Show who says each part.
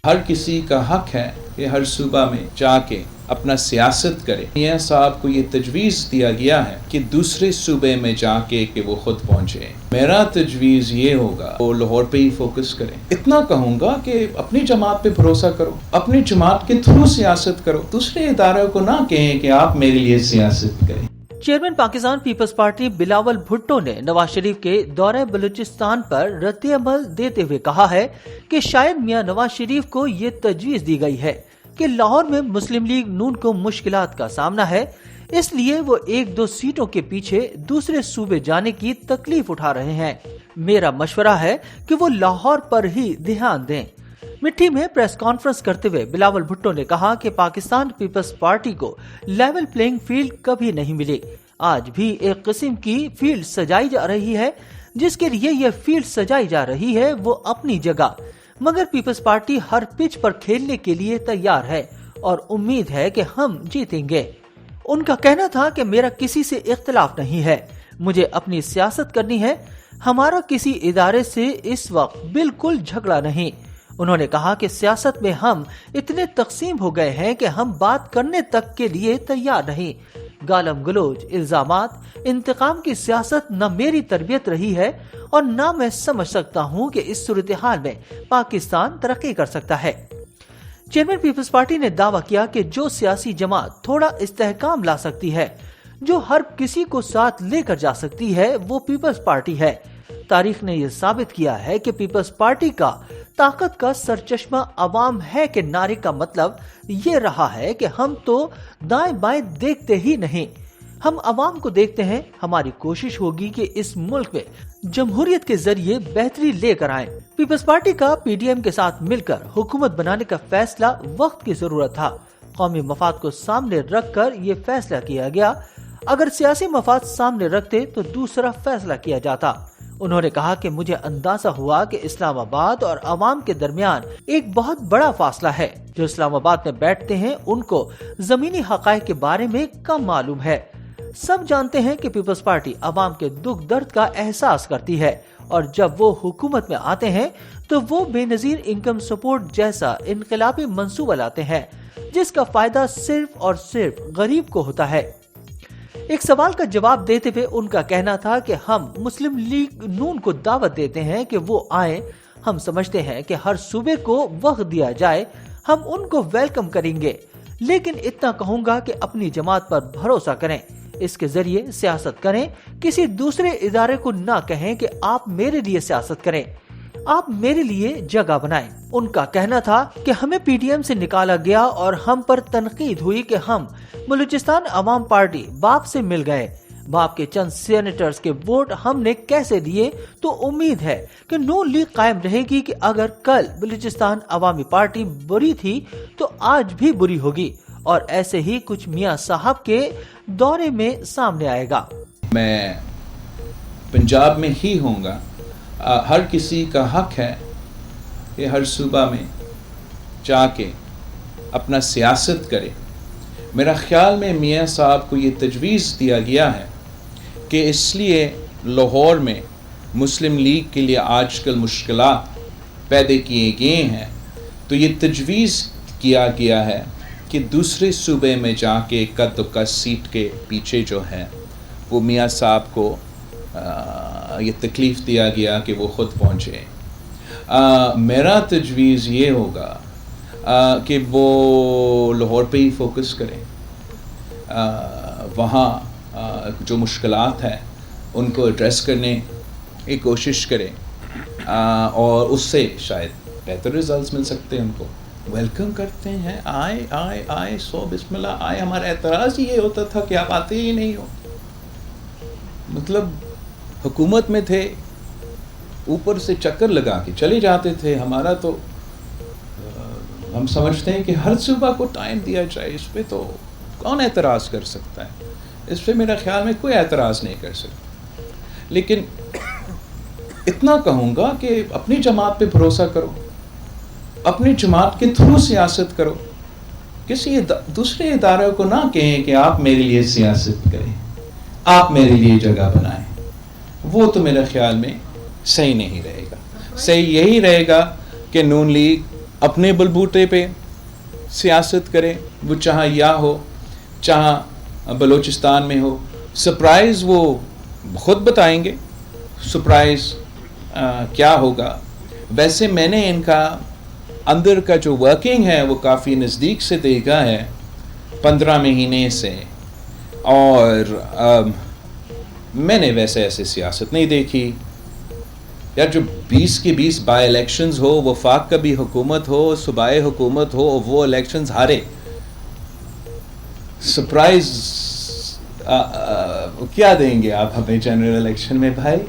Speaker 1: ہر کسی کا حق ہے کہ ہر صوبہ میں جا کے اپنا سیاست کرے. میاں صاحب کو یہ تجویز دیا گیا ہے کہ دوسرے صوبے میں جا کے کہ وہ خود پہنچے. میرا تجویز یہ ہوگا وہ لاہور پہ ہی فوکس کریں. اتنا کہوں گا کہ اپنی جماعت پہ بھروسہ کرو, اپنی جماعت کے تھرو سیاست کرو. دوسرے اداروں کو نہ کہیں کہ آپ میرے لیے سیاست کریں.
Speaker 2: چیئرمین پاکستان پیپلز پارٹی بلاول بھٹو نے نواز شریف کے دورہ بلوچستان پر رد عمل دیتے ہوئے کہا ہے کہ شاید میاں نواز شریف کو یہ تجویز دی گئی ہے کہ لاہور میں مسلم لیگ نون کو مشکلات کا سامنا ہے, اس لیے وہ 1-2 سیٹوں کے پیچھے دوسرے صوبے جانے کی تکلیف اٹھا رہے ہیں. میرا مشورہ ہے کہ وہ لاہور پر ہی دھیان دیں. مٹھی میں پریس کانفرنس کرتے ہوئے بلاول بھٹو نے کہا کہ پاکستان پیپلز پارٹی کو لیول پلینگ فیلڈ کبھی نہیں ملی. آج بھی ایک قسم کی فیلڈ سجائی جا رہی ہے. جس کے لیے یہ فیلڈ سجائی جا رہی ہے وہ اپنی جگہ, مگر پیپلز پارٹی ہر پچ پر کھیلنے کے لیے تیار ہے اور امید ہے کہ ہم جیتیں گے. ان کا کہنا تھا کہ میرا کسی سے اختلاف نہیں ہے, مجھے اپنی سیاست کرنی ہے, ہمارا کسی ادارے سے اس وقت بالکل جھگڑا نہیں. انہوں نے کہا کہ سیاست میں ہم اتنے تقسیم ہو گئے ہیں کہ ہم بات کرنے تک کے لیے تیار نہیں. گالم گلوچ, الزامات, انتقام کی سیاست نہ میری تربیت رہی ہے اور نہ میں سمجھ سکتا ہوں کہ اس صورتحال میں پاکستان ترقی کر سکتا ہے. چیئرمین پیپلز پارٹی نے دعویٰ کیا کہ جو سیاسی جماعت تھوڑا استحکام لا سکتی ہے, جو ہر کسی کو ساتھ لے کر جا سکتی ہے, وہ پیپلز پارٹی ہے. تاریخ نے یہ ثابت کیا ہے کہ پیپلز پارٹی کا طاقت کا سرچشمہ عوام ہے کہ نعرے کا مطلب یہ رہا ہے کہ ہم تو دائیں بائیں دیکھتے ہی نہیں, ہم عوام کو دیکھتے ہیں. ہماری کوشش ہوگی کہ اس ملک میں جمہوریت کے ذریعے بہتری لے کر آئیں. پیپلز پارٹی کا پی ڈی ایم کے ساتھ مل کر حکومت بنانے کا فیصلہ وقت کی ضرورت تھا. قومی مفاد کو سامنے رکھ کر یہ فیصلہ کیا گیا. اگر سیاسی مفاد سامنے رکھتے تو دوسرا فیصلہ کیا جاتا. انہوں نے کہا کہ مجھے اندازہ ہوا کہ اسلام آباد اور عوام کے درمیان ایک بہت بڑا فاصلہ ہے. جو اسلام آباد میں بیٹھتے ہیں ان کو زمینی حقائق کے بارے میں کم معلوم ہے. سب جانتے ہیں کہ پیپلز پارٹی عوام کے دکھ درد کا احساس کرتی ہے, اور جب وہ حکومت میں آتے ہیں تو وہ بے نظیر انکم سپورٹ جیسا انقلابی منصوبہ لاتے ہیں جس کا فائدہ صرف اور صرف غریب کو ہوتا ہے. ایک سوال کا جواب دیتے ہوئے ان کا کہنا تھا کہ ہم مسلم لیگ نون کو دعوت دیتے ہیں کہ وہ آئیں. ہم سمجھتے ہیں کہ ہر صوبے کو وقت دیا جائے, ہم ان کو ویلکم کریں گے, لیکن اتنا کہوں گا کہ اپنی جماعت پر بھروسہ کریں, اس کے ذریعے سیاست کریں. کسی دوسرے ادارے کو نہ کہیں کہ آپ میرے لیے سیاست کریں, آپ میرے لیے جگہ بنائیں. ان کا کہنا تھا کہ ہمیں پی ڈی ایم سے نکالا گیا اور ہم پر تنقید ہوئی کہ ہم بلوچستان عوام پارٹی باپ سے مل گئے. باپ کے چند سینیٹرز کے ووٹ ہم نے کیسے دیے؟ تو امید ہے کہ نون لیگ قائم رہے گی کہ اگر کل بلوچستان عوامی پارٹی بری تھی تو آج بھی بری ہوگی, اور ایسے ہی کچھ میاں صاحب کے دورے میں سامنے آئے گا.
Speaker 1: میں پنجاب میں ہی ہوں گا. ہر کسی کا حق ہے کہ ہر صوبہ میں جا کے اپنا سیاست کرے. میرا خیال میں میاں صاحب کو یہ تجویز دیا گیا ہے کہ اس لیے لاہور میں مسلم لیگ کے لیے آج کل مشکلات پیدا کیے گئے ہیں, تو یہ تجویز کیا گیا ہے کہ دوسرے صوبے میں جا کے کا سیٹ کے پیچھے جو ہے وہ میاں صاحب کو یہ تکلیف دیا گیا کہ وہ خود پہنچے. میرا تجویز یہ ہوگا کہ وہ لاہور پہ ہی فوکس کریں, وہاں جو مشکلات ہیں ان کو ایڈریس کرنے کی کوشش کریں, اور اس سے شاید بہتر ریزلٹس مل سکتے ہیں. ان کو ویلکم کرتے ہیں, آئے آئے آئے, سو بسم اللہ آئے. ہمارا اعتراض یہ ہوتا تھا کہ آپ آتے ہی نہیں ہو. مطلب حکومت میں تھے, اوپر سے چکر لگا کے چلے جاتے تھے. ہمارا تو ہم سمجھتے ہیں کہ ہر صوبہ کو ٹائم دیا جائے. اس پہ تو کون اعتراض کر سکتا ہے؟ اس پہ میرا خیال میں کوئی اعتراض نہیں کر سکتا. لیکن اتنا کہوں گا کہ اپنی جماعت پہ بھروسہ کرو, اپنی جماعت کے تھرو سیاست کرو. کسی دوسرے اداروں کو نہ کہیں کہ آپ میرے لیے سیاست کریں, آپ میرے لیے جگہ بنائیں. وہ تو میرے خیال میں صحیح نہیں رہے گا. صحیح یہی رہے گا کہ نون لیگ اپنے بلبوتے پہ سیاست کریں، وہ چاہاں یا ہو چاہاں بلوچستان میں ہو. سرپرائز وہ خود بتائیں گے سرپرائز کیا ہوگا. ویسے میں نے ان کا اندر کا جو ورکنگ ہے وہ کافی نزدیک سے دیکھا ہے 15 مہینے سے، اور میں نے ویسے ایسے سیاست نہیں دیکھی. یار جو 20 کی 20 بائی الیکشنز ہو، وفاق کا بھی حکومت ہو، صوبائی حکومت ہو، اور وہ الیکشنز ہارے، سرپرائز کیا دیں گے آپ ہمیں جنرل الیکشن میں بھائی؟